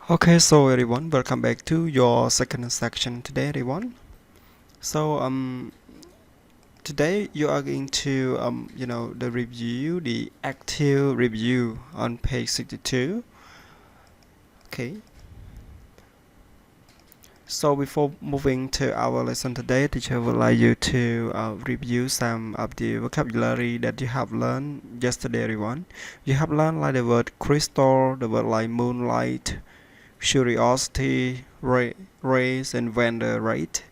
Okay, so everyone, welcome back to your second section today, everyone. So today you are going to the review, the active review on page 62. Okay. So before moving to our lesson today, teacher would like you to review some of the vocabulary that you have learned yesterday, everyone. You have learned like the word crystal, the word like moonlight, curiosity, race, and vendor, right?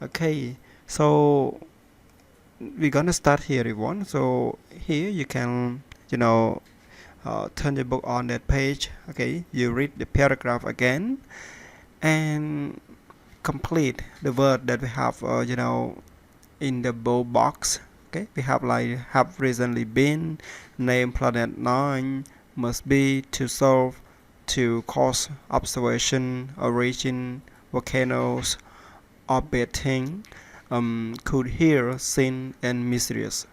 Okay, so we're gonna start here, everyone. So here you can, turn your book on that page. Okay, you read the paragraph again and complete the word that we have, in the bow box. Okay, we have like have recently been, name planet 9, must be, to solve, to cause, observation, origin, volcanoes, orbiting, could hear, seen, and mysterious.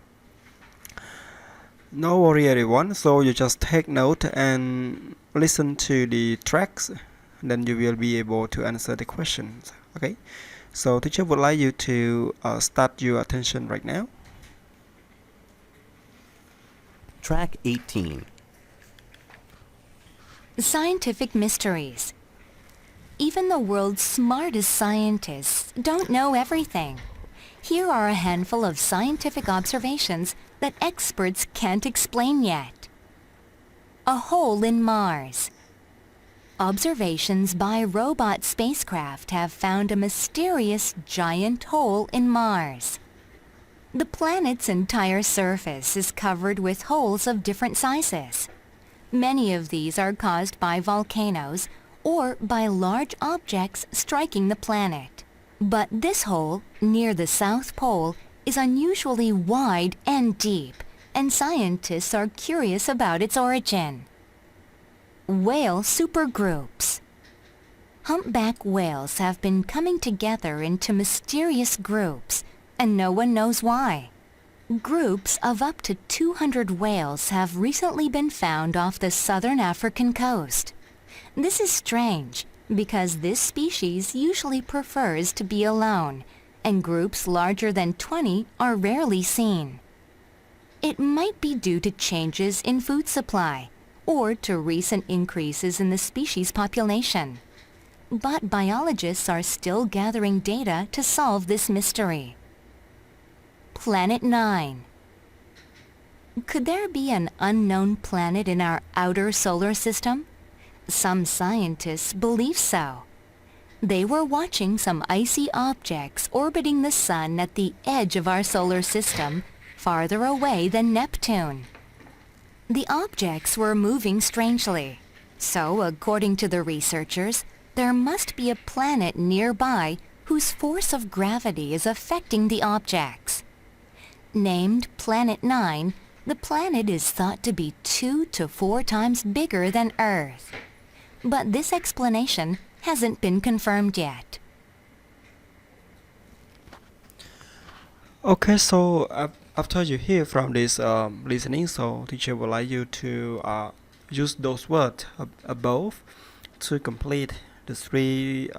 No worry, everyone. So you just take note and listen to the tracks, then you will be able to answer the questions. Okay. So teacher would like you to start your attention right now. Track 18. Scientific mysteries. Even the world's smartest scientists don't know everything. Here are a handful of scientific observations that experts can't explain yet. A hole in Mars. Observations by robot spacecraft have found a mysterious giant hole in Mars. The planet's entire surface is covered with holes of different sizes. Many of these are caused by volcanoes or by large objects striking the planet. But this hole, near the South Pole, is unusually wide and deep, and scientists are curious about its origin. Whale supergroups. Humpback whales have been coming together into mysterious groups, and no one knows why. Groups of up to 200 whales have recently been found off the southern African coast. This is strange because this species usually prefers to be alone, and groups larger than 20 are rarely seen. It might be due to changes in food supply or to recent increases in the species population. But biologists are still gathering data to solve this mystery. Planet 9. Could there be an unknown planet in our outer solar system? Some scientists believe so. They were watching some icy objects orbiting the Sun at the edge of our solar system, farther away than Neptune. The objects were moving strangely, so according to the researchers, there must be a planet nearby whose force of gravity is affecting the objects. Named Planet 9, the planet is thought to be 2 to 4 times bigger than Earth. But this explanation hasn't been confirmed yet. Okay, so after you hear from this listening, so teacher would like you to use those words above to complete the three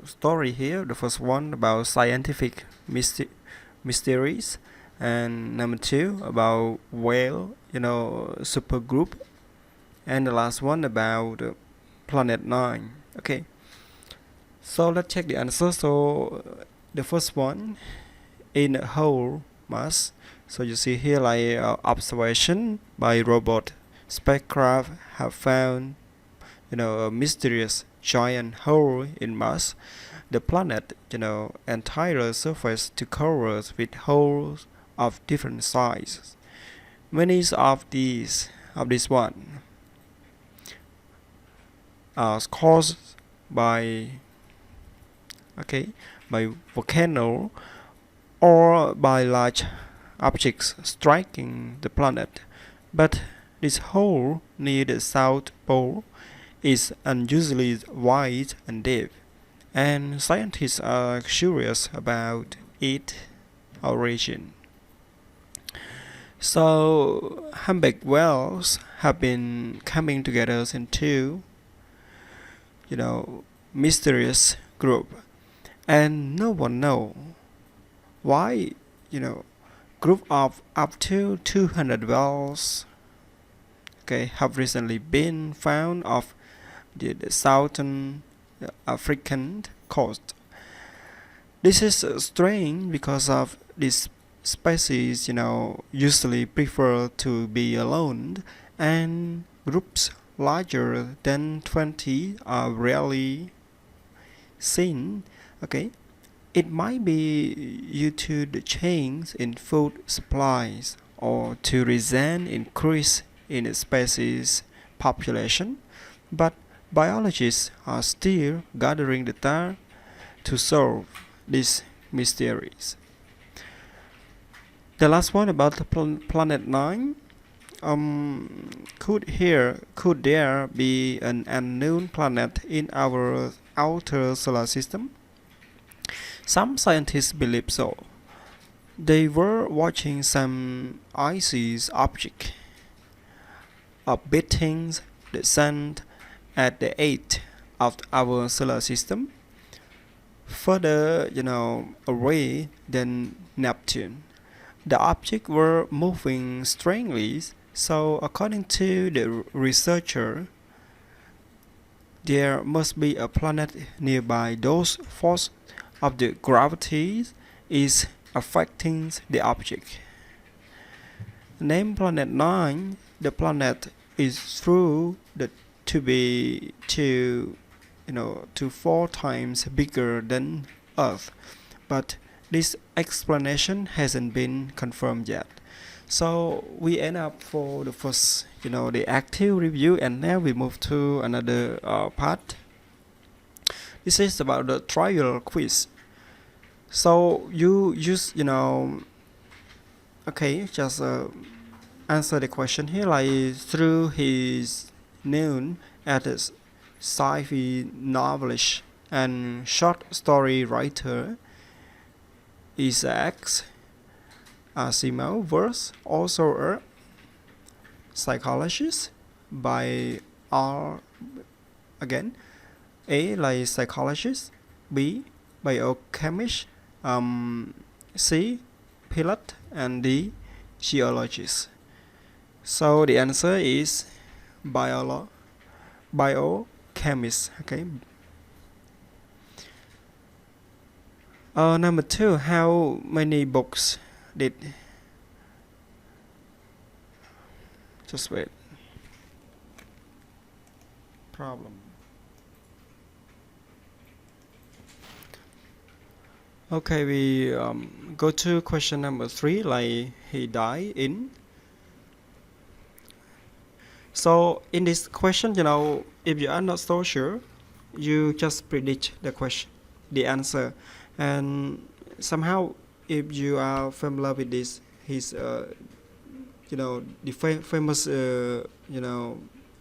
story here. The first one about scientific mysteries, and number two about whale supergroup, and the last one about planet 9. Okay, so let's check the answer. So the first one, in a whole mass. So you see here like observation by robot spacecraft have found a mysterious giant hole in Mars. The planet entire surface to cover with holes of different sizes. Many of this one are caused by by volcano or by large objects striking the planet. But this hole near the South Pole is unusually wide and deep, and scientists are curious about its origin. So humpback whales have been coming together since 2 mysterious group, and no one know why group of up to 200 whales have recently been found off the southern African coast. This is strange because of this species usually prefer to be alone, and groups larger than 20 are rarely seen. It might be due to the change in food supplies or to recent increase in a species population, but biologists are still gathering data to solve these mysteries. The last one about the planet 9. Could there be an unknown planet in our outer solar system? Some scientists believe so. They were watching some icy object orbiting the sun at the edge of our solar system, further away than Neptune. The objects were moving strangely, so according to the researcher, there must be a planet nearby. Those force of the gravity is affecting the object. Name planet 9. The planet is thought to be to 4 times bigger than Earth, but this explanation hasn't been confirmed yet. So we end up for the first the active review, and now we move to another part. This is about the trial quiz. So you use just answer the question here, like through his known as sci-fi novelist and short story writer Isaac Asimov was also a psychologist by R again. A like psychologist, B biochemist, C pilot, and D geologist. So the answer is biochemist. Number 2, how many books did just wait problem. We go to question number 3, like he died in. So in this question, if you are not so sure, you just predict the answer, and somehow if you are familiar with this, his the famous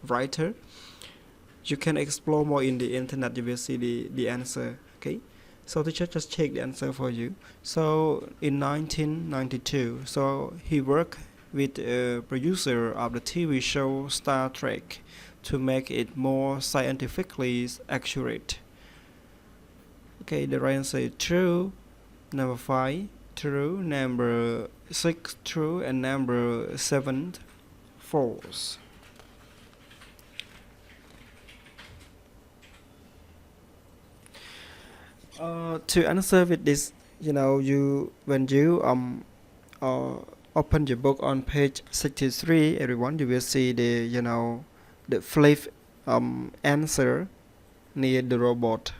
writer, you can explore more in the internet. You will see the answer. So teacher just check the answer for you. So in 1992, so he worked with a producer of the TV show Star Trek to make it more scientifically accurate. The answer is true. Number 5 true, number 6 true, and number 7 false. To answer with this, when you open your book on page 63, everyone, you will see the flip answer near the robot.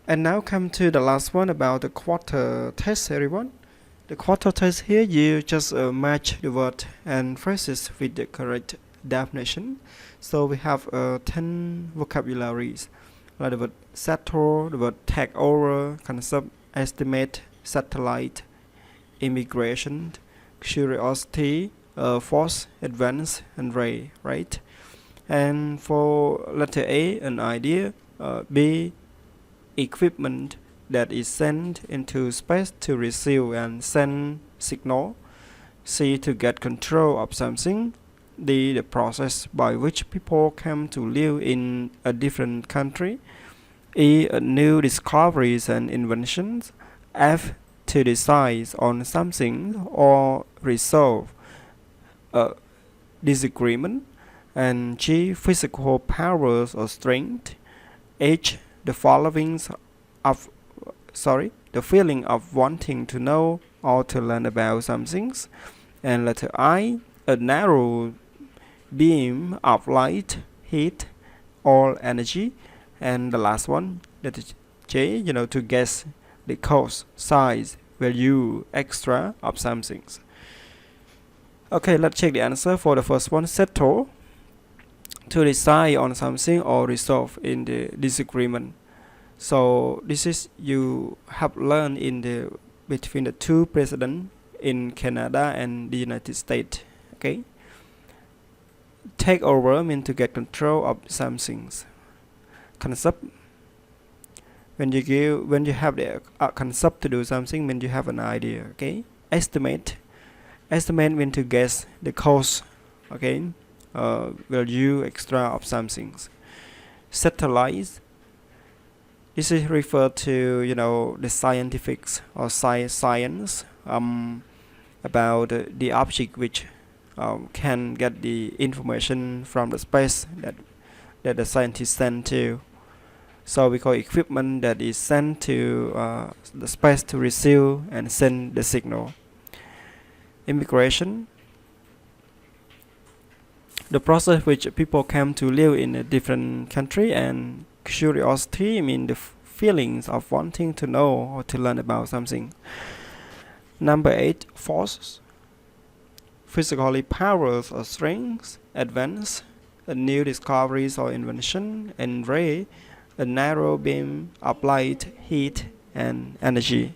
And now come to the last one about the quarter test, everyone. The quarter test here, you just match the word and phrases with the correct definition. So we have 10 vocabularies, like the word settle, the word take over, concept, estimate, satellite, immigration, curiosity, force, advance, and ray, right? And for letter A, an idea, B, equipment that is sent into space to receive and send signal, C, to get control of something, the process by which people come to live in a different country. E. New discoveries and inventions. F. To decide on something or resolve a disagreement. And G. Physical powers or strength. H. The feeling of wanting to know or to learn about some things. And letter I. A narrow beam of light, heat, or energy. And the last one, that is J, to guess the cost, size, value, extra of some things. Okay, let's check the answer for the first one. Settle, to decide on something or resolve in the disagreement. So this is you have learned in the between the two presidents in Canada and the United States. Okay. Take over means to get control of some things. Concept, when you have the concept to do something, means you have an idea. Okay. Estimate means to guess the cost. Okay. Value extra of some things. Satellite, this is referred to the scientifics or science about the object which can get the information from the space that the scientists send to. So we call equipment that is sent to the space to receive and send the signal. Immigration, the process which people come to live in a different country. And curiosity means the feelings of wanting to know or to learn about something. Number 8, forces, physically powers or strengths. Advance, new discoveries or invention. And ray, a narrow beam of light, heat, and energy.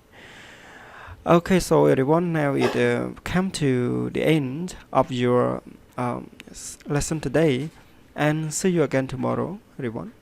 Okay, so everyone, now it come to the end of your lesson today, and see you again tomorrow, everyone.